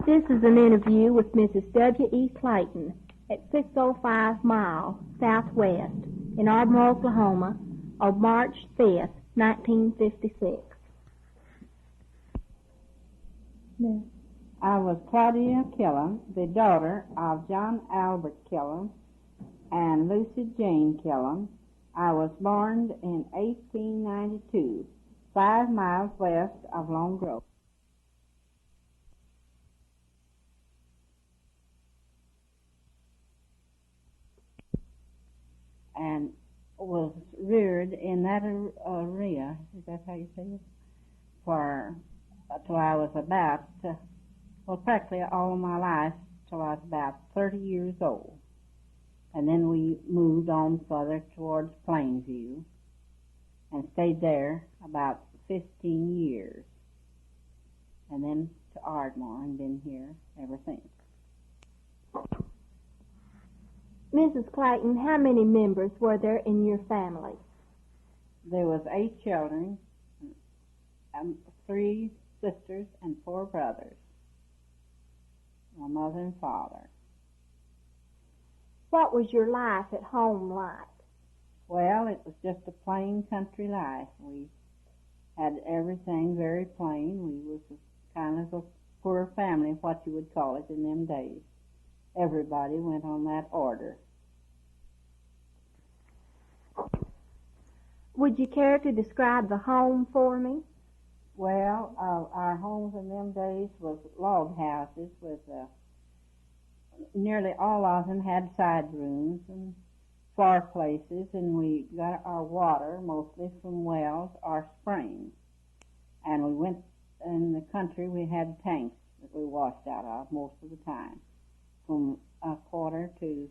This is an interview with Mrs. W. E. Clayton at 605 Mile Southwest in Ardmore, Oklahoma on March 5th, 1956. I was Claudia Killam, the daughter of John Albert Killam and Lucy Jane Killam. I was born in 1892, 5 miles west of Lone Grove. And was reared in that area, is that how you say it? For till I was about, practically all of my life, till I was about 30 years old. And then we moved on further towards Plainview and stayed there about 15 years. And then to Ardmore and been here ever since. Mrs. Clayton, how many members were there in your family? There was 8 children, 3 sisters and 4 brothers, my mother and father. What was your life at home like? Well, it was just a plain country life. We had everything very plain. We was kind of a poor family, what you would call it in them days. Everybody went on that order. Would you care to describe the home for me? Well, our homes in them days was log houses with nearly all of them had side rooms and fireplaces, and we got our water mostly from wells or springs. And we went in the country, we had tanks that we washed out of most of the time, from a quarter to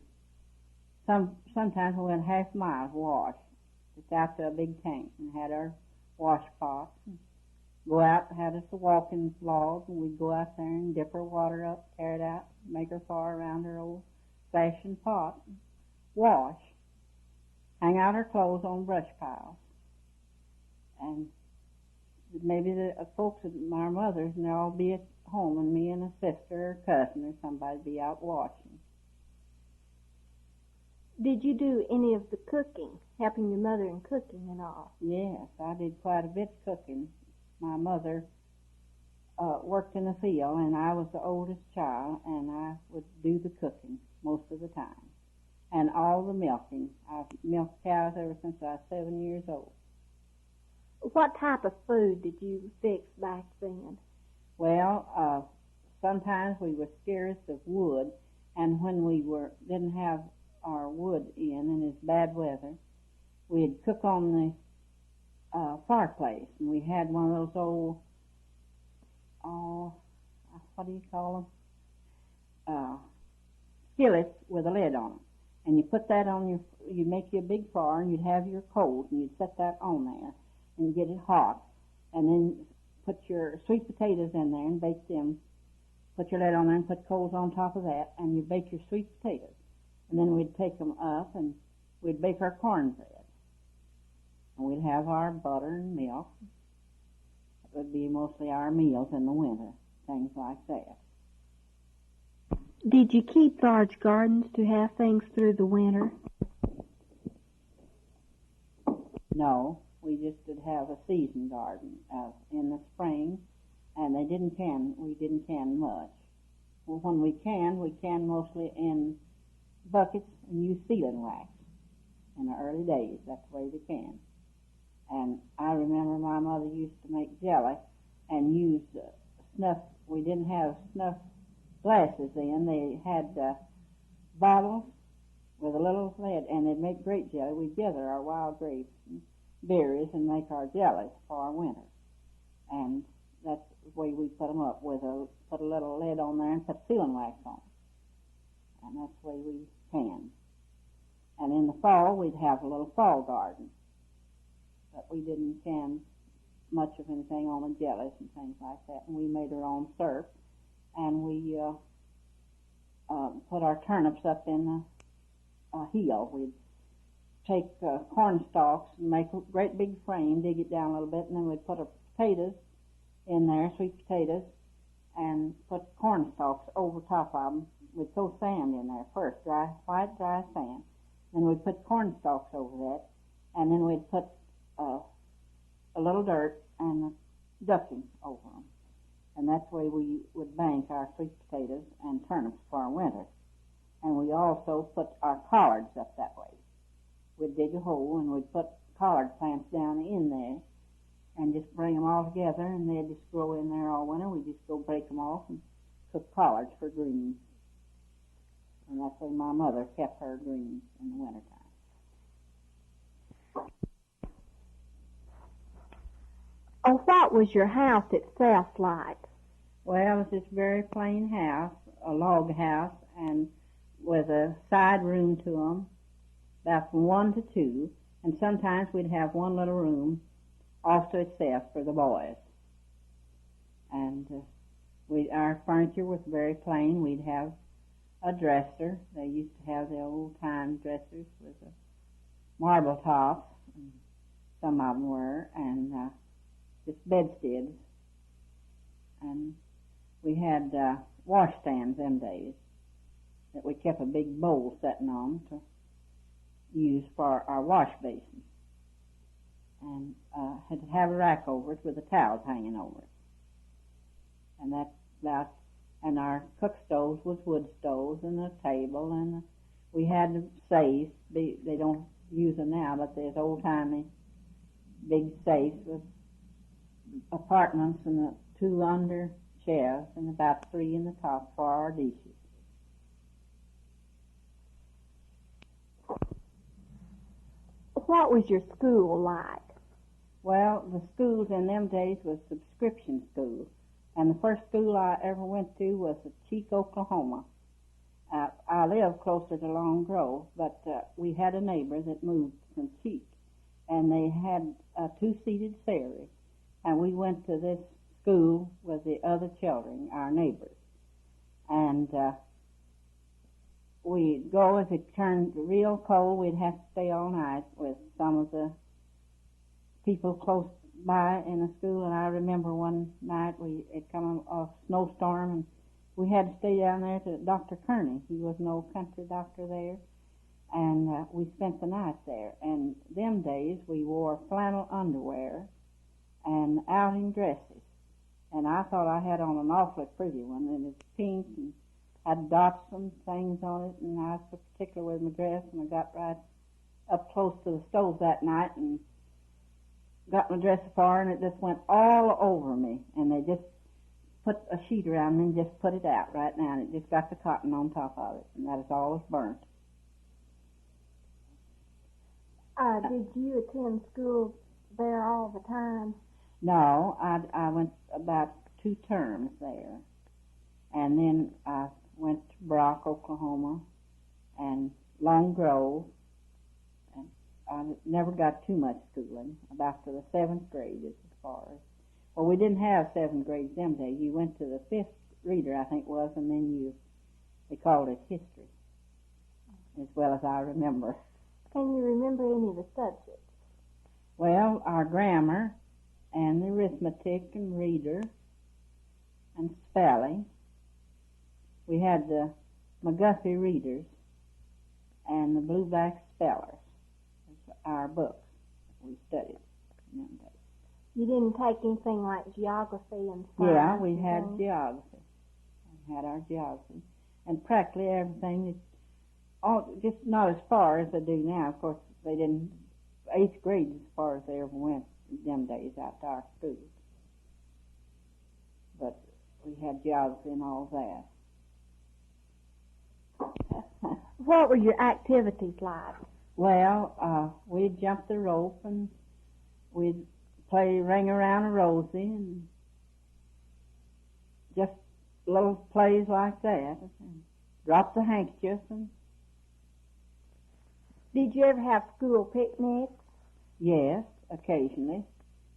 sometimes we went half mile to wash, just out to a big tank, and had our wash pots. Go out, had us a walking log, and we'd go out there and dip our water up, tear it out, make our fire around our old-fashioned pot, wash, hang out our clothes on brush piles. And maybe the folks of our mothers, and they'll all be at home, and me and a sister or cousin or somebody be out washing. Did you do any of the cooking, helping your mother in cooking and all? Yes, I did quite a bit of cooking. My mother worked in the field, and I was the oldest child, and I would do the cooking most of the time, and all the milking. I've milked cows ever since I was 7 years old. What type of food did you fix back then? Well, sometimes we were scarce of wood, and when we didn't have our wood in, and it's bad weather, we'd cook on the fireplace, and we had one of those old, what do you call them? Skillets with a lid on them. And you put that on you'd make you a big fire, and you'd have your coals, and you'd set that on there, and get it hot, and then put your sweet potatoes in there and bake them. Put your lid on there and put coals on top of that, and you bake your sweet potatoes. And then we'd take them up, and we'd bake our cornbread. And we'd have our butter and milk. It would be mostly our meals in the winter, things like that. Did you keep large gardens to have things through the winter? No, we just did have a season garden in the spring, and we didn't can much. Well, when we canned mostly in buckets and used sealing wax. In the early days, that's the way we canned. And I remember my mother used to make jelly and used snuff. We didn't have snuff glasses then. They had bottles with a little lid, and they'd make grape jelly. We'd gather our wild grapes and berries and make our jellies for our winter. And that's the way we put them up, put a little lid on there and put sealing wax on. And that's the way we canned. And in the fall, we'd have a little fall garden. But we didn't can much of anything on the jellies and things like that. And we made our own syrup. And we put our turnips up in the heel. We'd take corn stalks and make a great big frame, dig it down a little bit, and then we'd put our potatoes in there, sweet potatoes, and put corn stalks over top of them. We'd throw sand in there first, white dry sand. Then we'd put corn stalks over that, and then we'd put a little dirt and ducking over them. And that's the way we would bank our sweet potatoes and turnips for our winter. And we also put our collards up that way. We'd dig a hole and we'd put collard plants down in there and just bring them all together, and they'd just grow in there all winter. We'd just go break them off and cook collards for greens. And that's the way my mother kept her greens in the wintertime. Oh, what was your house itself like? Well, it was this very plain house, a log house, and with a side room to them, about from 1 to 2, and sometimes we'd have one little room off to itself for the boys. And our furniture was very plain. We'd have a dresser. They used to have the old-time dressers with a marble top, and some of them were, and just bedsteads. And we had washstands them days that we kept a big bowl sitting on to use for our wash basin. And had to have a rack over it with the towels hanging over it. And that's about, and our cook stoves was wood stoves, and a table, and we had safes. They don't use them now, but there's old-timey big safes with apartments and 2 under shelves and about 3 in the top for our dishes. What was your school like? Well, the schools in them days was subscription schools, and the first school I ever went to was at Cheek, Oklahoma. I lived closer to Long Grove, but we had a neighbor that moved from Cheek, and they had a 2-seated ferry, and we went to this school with the other children, our neighbors, and we'd go, if it turned real cold, we'd have to stay all night with some of the people close by in the school. And I remember one night it come a snowstorm, and we had to stay down there to Dr. Kearney. He was an old country doctor there, and we spent the night there. And them days we wore flannel underwear and outing dresses, and I thought I had on an awfully pretty one, and it's pink and had dots and things on it, and I was so particular with my dress, and I got right up close to the stove that night and got my dress afar, and it just went all over me, and they just put a sheet around me and just put it out right now, and it just got the cotton on top of it, and that is all was burnt. Did you attend school there all the time? No, I went about 2 terms there, and then I went to Brock, Oklahoma, and Long Grove, and I never got too much schooling, about to the 7th grade as far as. Well, we didn't have 7th grades them days. You went to the 5th reader, I think it was, and then they called it history, as well as I remember. Can you remember any of the subjects? Well, our grammar and the arithmetic and reader and spelling. We had the McGuffey readers and the blueback spellers. That's our books we studied in them days. You didn't take anything like geography and science? Yeah, we had geography. We had our geography. And practically everything, just not as far as they do now. Of course, they didn't, 8th grade as far as they ever went in them days out to our schools. But we had geography and all that. What were your activities like? Well, we'd jump the rope, and we'd play ring around a rosy, and just little plays like that. Drop the handkerchief. And did you ever have school picnics? Yes, occasionally.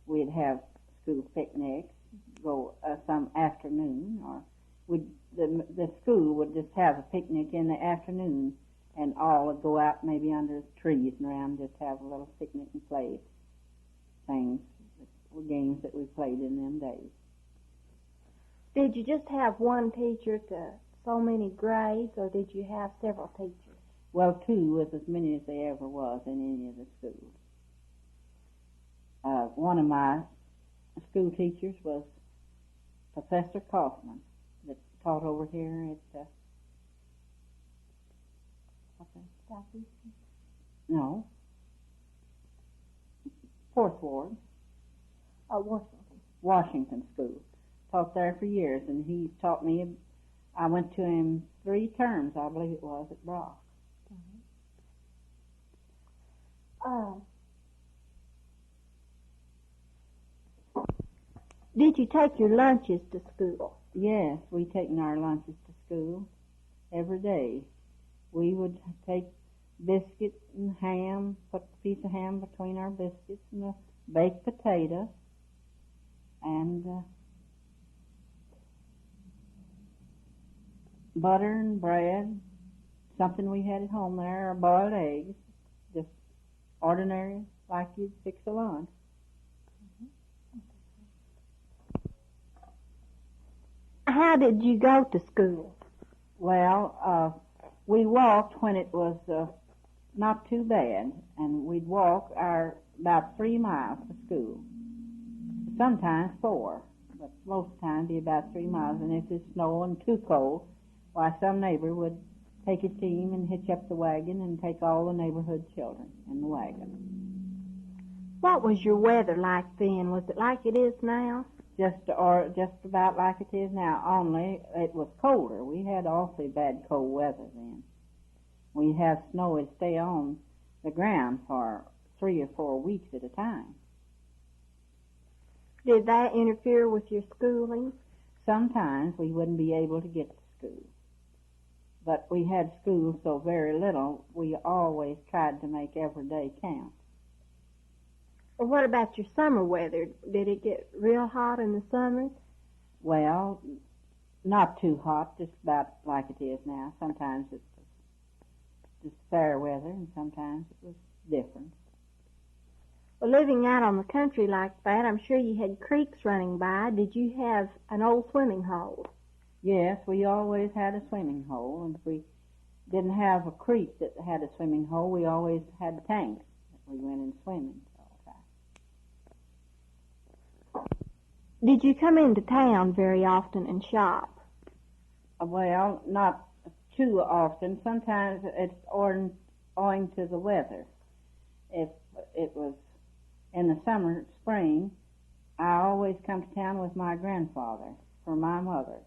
We'd have school picnics, go some afternoon, or the school would just have a picnic in the afternoon, and all would go out maybe under trees and around, just have a little picnic and play things, games that we played in them days. Did you just have one teacher to so many grades, or did you have several teachers? Well, two was as many as there ever was in any of the schools. One of my school teachers was Professor Kaufman that taught over here at Southeastern? No, Fourth Ward, Washington School. Taught there for years, and he taught me. I went to him 3 terms, I believe it was, at Brock. Did you take your lunches to school? Yes, we taken our lunches to school every day. We would take biscuit and ham, put a piece of ham between our biscuits and a baked potato, and butter and bread, something we had at home there, or boiled eggs, just ordinary, like you'd fix a lunch. How did you go to school? Well, we walked when it was not too bad, and we'd walk about 3 miles to school. Sometimes 4, but most of the time it'd be about 3 miles. And if it's snowing too cold, why, some neighbor would take his team and hitch up the wagon and take all the neighborhood children in the wagon. What was your weather like then? Was it like it is now? Just about like it is now, only it was colder. We had awfully bad cold weather then. We'd have snow that'd stay on the ground for 3 or 4 weeks at a time. Did that interfere with your schooling? Sometimes we wouldn't be able to get to school. But we had school so very little, we always tried to make every day count. Well, what about your summer weather? Did it get real hot in the summers? Well, not too hot, just about like it is now. Sometimes it was just fair weather, and sometimes it was different. Well, living out on the country like that, I'm sure you had creeks running by. Did you have an old swimming hole? Yes, we always had a swimming hole, and if we didn't have a creek that had a swimming hole, we always had tanks that we went in swimming all the time. Did you come into town very often and shop? Well, not too often. Sometimes it's owing to the weather. If it was in the summer, spring, I always come to town with my grandfather for my mother.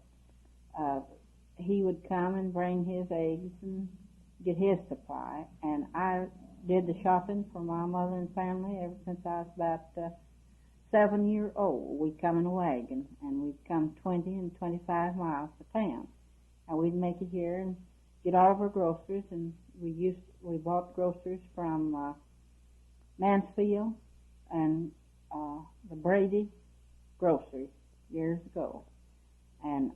He would come and bring his eggs and get his supply, and I did the shopping for my mother and family ever since I was about 7 years old. We'd come in a wagon, and we'd come 20 and 25 miles to town, and we'd make it here and get all of our groceries, and we bought groceries from Mansfield and the Brady groceries years ago, and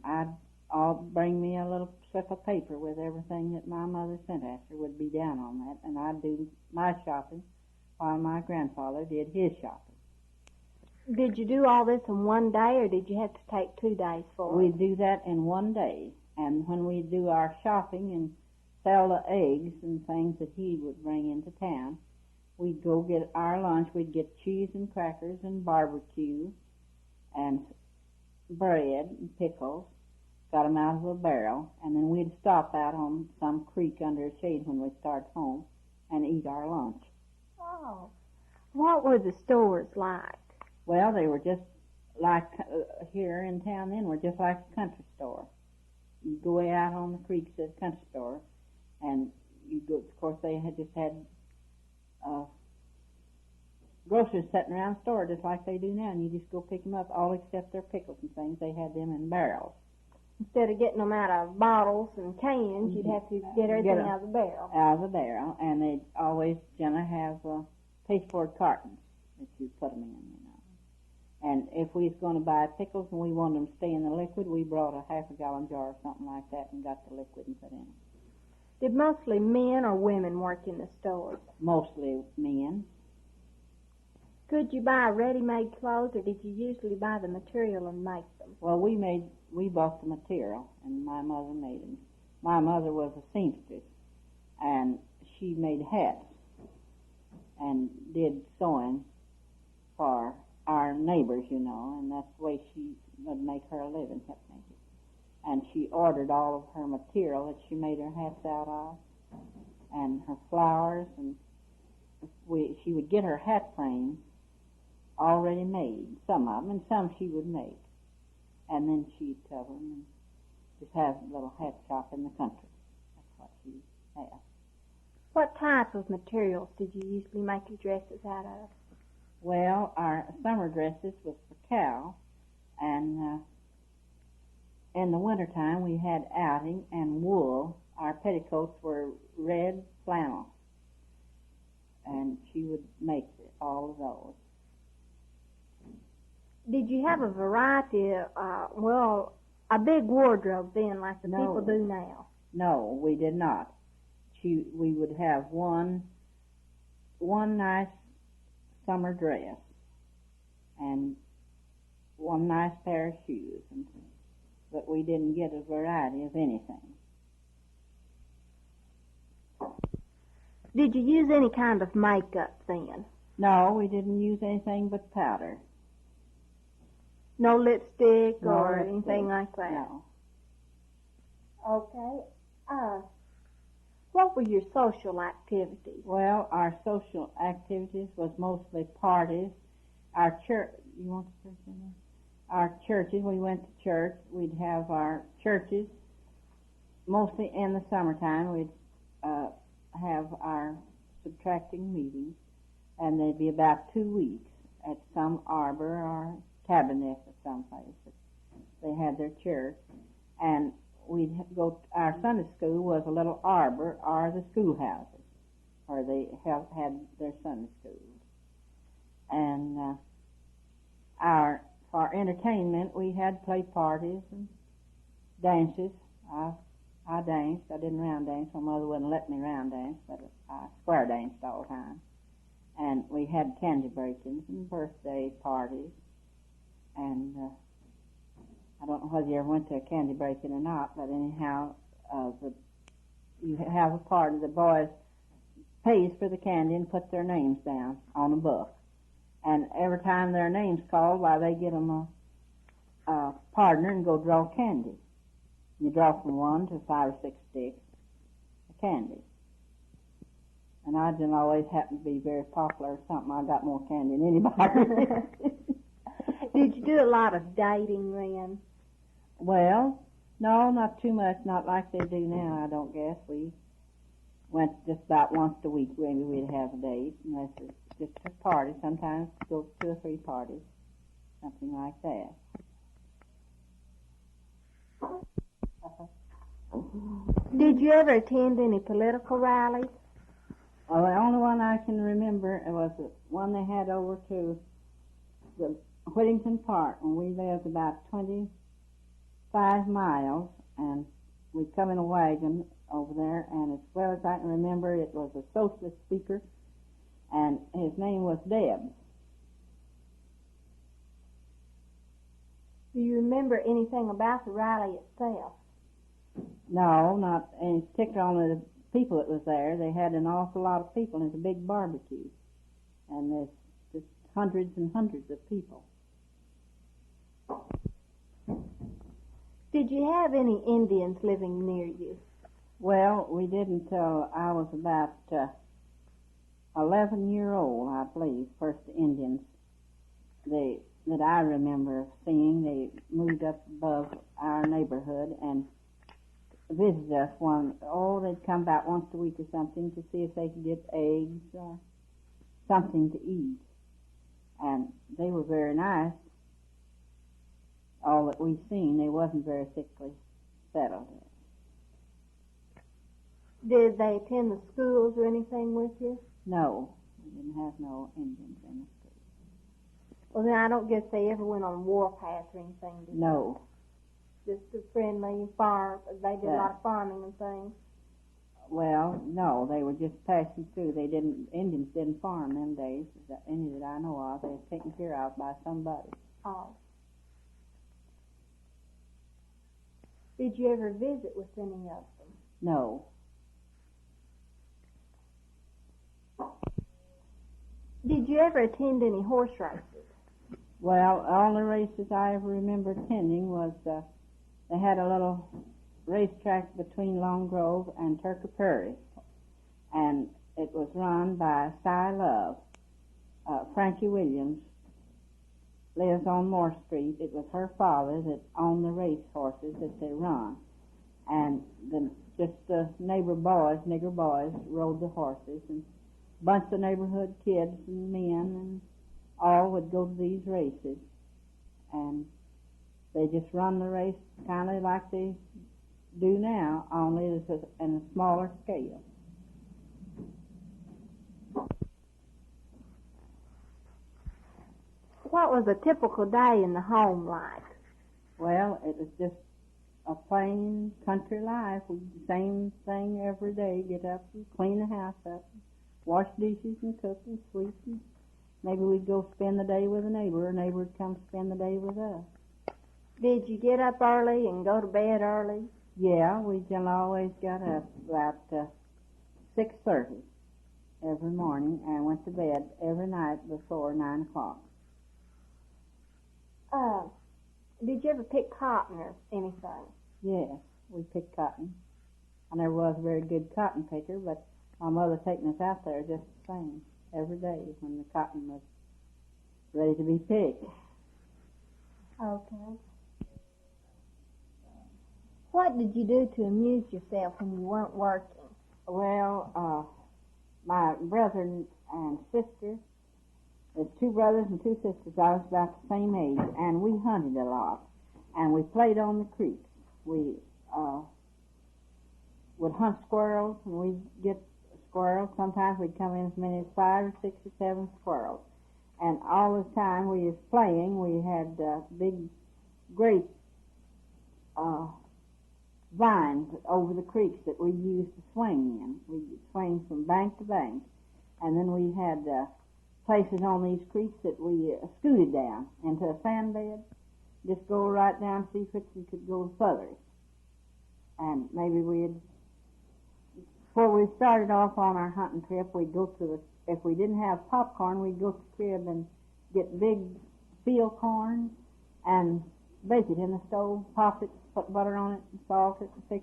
I'll bring me a little slip of paper with everything that my mother sent after would be down on that, and I'd do my shopping while my grandfather did his shopping. Did you do all this in one day, or did you have to take 2 days for it? We'd do that in one day, and when we'd do our shopping and sell the eggs and things that he would bring into town, we'd go get our lunch. We'd get cheese and crackers and barbecue and bread and pickles, got them out of a barrel, and then we'd stop out on some creek under a shade when we start home and eat our lunch. Oh. What were the stores like? Well, they were just like here in town then, were just like a country store. You go out on the creek to the country store, and you go, of course they had just had groceries sitting around the store just like they do now, and you just go pick them up, all except their pickles and things. They had them in barrels. Instead of getting them out of bottles and cans, you'd have to get everything out of the barrel. Out of the barrel, and they'd always generally have pasteboard cartons that you put them in, you know. And if we was going to buy pickles and we wanted them to stay in the liquid, we brought a half-a-gallon jar or something like that and got the liquid and put in it. Did mostly men or women work in the stores? Mostly men. Could you buy ready-made clothes, or did you usually buy the material and make them? Well, we bought the material, and my mother made them. My mother was a seamstress, and she made hats and did sewing for our neighbors, you know, and that's the way she would make her living, kept making. And she ordered all of her material that she made her hats out of, and her flowers, and she would get her hat frames already made, some of them, and some she would make. And then she'd cover them and just have a little hat shop in the country. That's what she had. What type of materials did you usually make your dresses out of? Well, our summer dresses was for cow, and in the wintertime we had outing and wool. Our petticoats were red flannel, and she would make all of those. Did you have a variety of, a big wardrobe then like the people do now? No, we did not. We would have one nice summer dress and one nice pair of shoes, but we didn't get a variety of anything. Did you use any kind of makeup then? No, we didn't use anything but powder. No lipstick or lipstick. Anything like that? No. Okay. What were your social activities? Well, our social activities was mostly parties. Our church, you want to say something? Our churches, we went to church. We'd have our churches, mostly in the summertime. We'd have our subtracting meetings, and they'd be about 2 weeks at some arbor or tabernacle someplace. They had their church, and we'd go. Our Sunday school was a little arbor or the schoolhouses, where they had their Sunday schools. And for entertainment, we had play parties and dances. I danced. I didn't round dance. My mother wouldn't let me round dance, but I square danced all the time. And we had candy breakings and birthday parties. And I don't know whether you ever went to a candy breaking or not, but anyhow, you have a party. The boys pays for the candy and put their names down on a book. And every time their name's called, they get them a partner and go draw candy. You draw from 1 to 5 or 6 sticks of candy. And I didn't always happen to be very popular or something. I got more candy than anybody. Did you do a lot of dating then? Well, no, not too much. Not like they do now, I don't guess. We went just about once a week. Maybe we'd have a date, unless it's just a party. Sometimes go to 2 or 3 parties, something like that. Did you ever attend any political rallies? Well, the only one I can remember was the one they had over to the Whittington Park, and we lived about 25 miles, and we'd come in a wagon over there, and as well as I can remember, it was a socialist speaker, and his name was Debs. Do you remember anything about the rally itself? No, not in particular, only the people that was there. They had an awful lot of people, and it's a big barbecue, and there's just hundreds and hundreds of people. Did you have any Indians living near you? Well, we did until I was about 11-year-old, I believe. First Indians that I remember seeing, they moved up above our neighborhood and visited us they'd come about once a week or something to see if they could get eggs or something to eat. And they were very nice. All that we've seen, they wasn't very thickly settled. Did they attend the schools or anything with you? No, we didn't have no Indians in the school. Well, then I don't guess they ever went on warpath or anything, did No. they? Just a friendly farm. They did a lot of farming and things. Well, no, they were just passing through. Indians didn't farm them days, any that I know of. They were taken care of by somebody. Oh. Did you ever visit with any of them? No. Did you ever attend any horse races? Well, all the races I ever remember attending was, they had a little racetrack between Long Grove and Turkey Prairie, and it was run by Cy Love. Frankie Williams lives on Moore Street. It was her father that owned the race horses that they run, and just the nigger boys rode the horses, and a bunch of neighborhood kids and men and all would go to these races, and they just run the race kind of like they do now, only it's in a smaller scale. What was a typical day in the home like? Well, it was just a plain country life. We did the same thing every day, get up and clean the house up, wash dishes and cook and sweep, and maybe we'd go spend the day with a neighbor. A neighbor would come spend the day with us. Did you get up early and go to bed early? Yeah, we generally always got up about 6:30 every morning and went to bed every night before 9 o'clock. Did you ever pick cotton or anything? Yes, we picked cotton. I never was a very good cotton picker, but my mother taking us out there just the same every day when the cotton was ready to be picked. Okay. What did you do to amuse yourself when you weren't working? Well, my brother and sister, there's 2 brothers and 2 sisters. I was about the same age, and we hunted a lot, and we played on the creeks. We would hunt squirrels, and we'd get squirrels. Sometimes we'd come in as many as 5 or 6 or 7 squirrels. And all the time we was playing, we had big grape vines over the creeks that we used to swing in. We'd swing from bank to bank. And then we had places on these creeks that we scooted down into a sand bed, just go right down, see if we could go further. And maybe before we started off on our hunting trip, we'd go to if we didn't have popcorn, we'd go to the crib and get big field corn and bake it in the stove, pop it, put butter on it, and salt it, and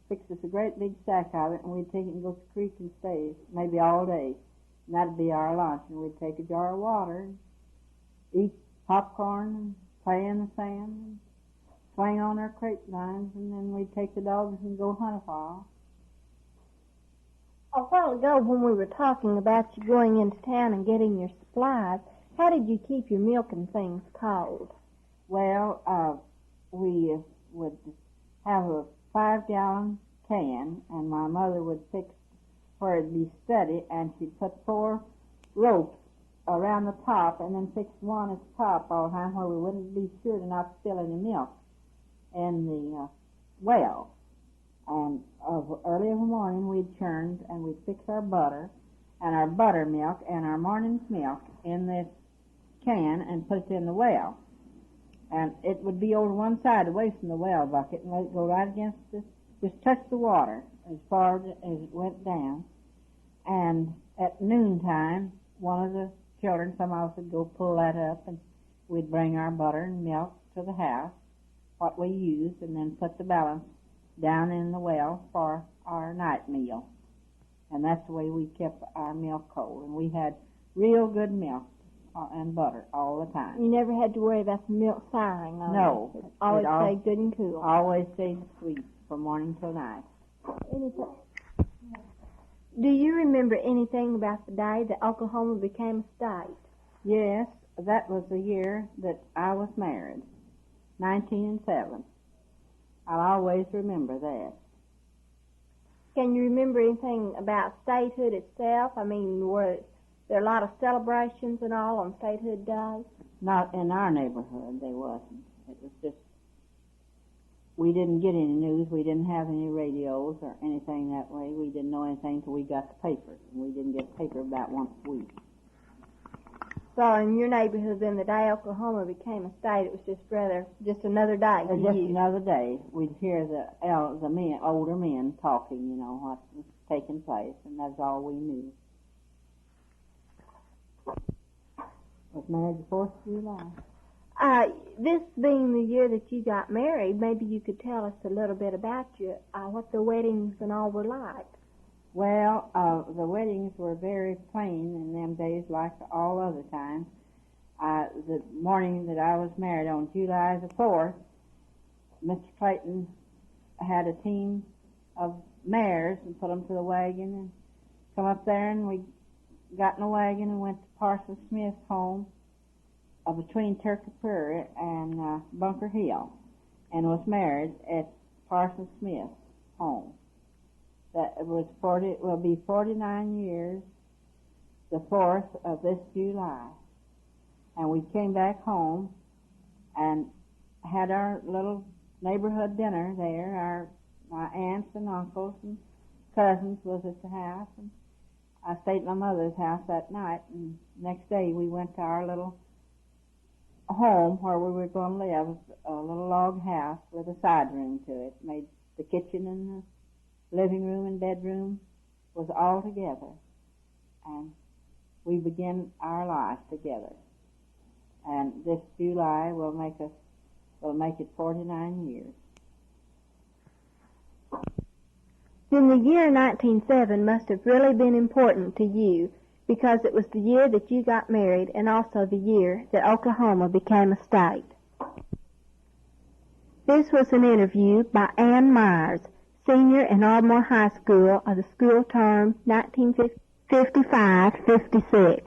fix us a great big stack of it, and we'd take it and go to the creek and stay, maybe all day. And that'd be our lunch, and we'd take a jar of water and eat popcorn and play in the sand and swing on our crepe vines, and then we'd take the dogs and go hunt a while. A while ago when we were talking about you going into town and getting your supplies, how did you keep your milk and things cold? Well, we would have a 5-gallon can, and my mother would fix where it'd be steady, and she'd put 4 ropes around the top and then fix one at the top all the time where we wouldn't be sure to not spill any milk in the well. And early in the morning we'd churned and we'd fix our butter and our buttermilk and our morning's milk in this can and put it in the well. And it would be over one side away from the well bucket and let it go right against just touch the water as far as it went down. And at noontime, one of the children, some of us would go pull that up, and we'd bring our butter and milk to the house, what we used, and then put the balance down in the well for our night meal. And that's the way we kept our milk cold. And we had real good milk and butter all the time. You never had to worry about the milk souring on No. it. It always stayed good and cool. Always stayed sweet from morning till night. Anything. Do you remember anything about the day that Oklahoma became a state? Yes, that was the year that I was married, 1907. I'll always remember that. Can you remember anything about statehood itself? I mean, were there a lot of celebrations and all on statehood day? Not in our neighborhood, there wasn't. It was just we didn't get any news. We didn't have any radios or anything that way. We didn't know anything until we got the paper. And we didn't get paper about once a week. So in your neighborhood, then the day Oklahoma became a state, it was just another day. It was just another day. We'd hear the men, older men talking, you know, what was taking place, and that's all we knew. Was married the 4th of July. This being the year that you got married, maybe you could tell us a little bit about what the weddings and all were like. Well, the weddings were very plain in them days, like all other times. The morning that I was married, on July the 4th, Mr. Clayton had a team of mares and put them to the wagon and come up there, and we got in the wagon and went to Parson Smith's home between Turkey Prairie and Bunker Hill, and was married at Parson Smith's home. That will be 49 years, the 4th of this July. And we came back home and had our little neighborhood dinner there. My aunts and uncles and cousins was at the house, and I stayed at my mother's house that night, and next day we went to our little home where we were going to live, a little log house with a side room to it. Made the kitchen and the living room and bedroom was all together, and we began our life together. And this July will make it 49 years. Then the year 1907 must have really been important to you, because it was the year that you got married and also the year that Oklahoma became a state. This was an interview by Ann Myers, senior in Ardmore High School of the school term 1955-56.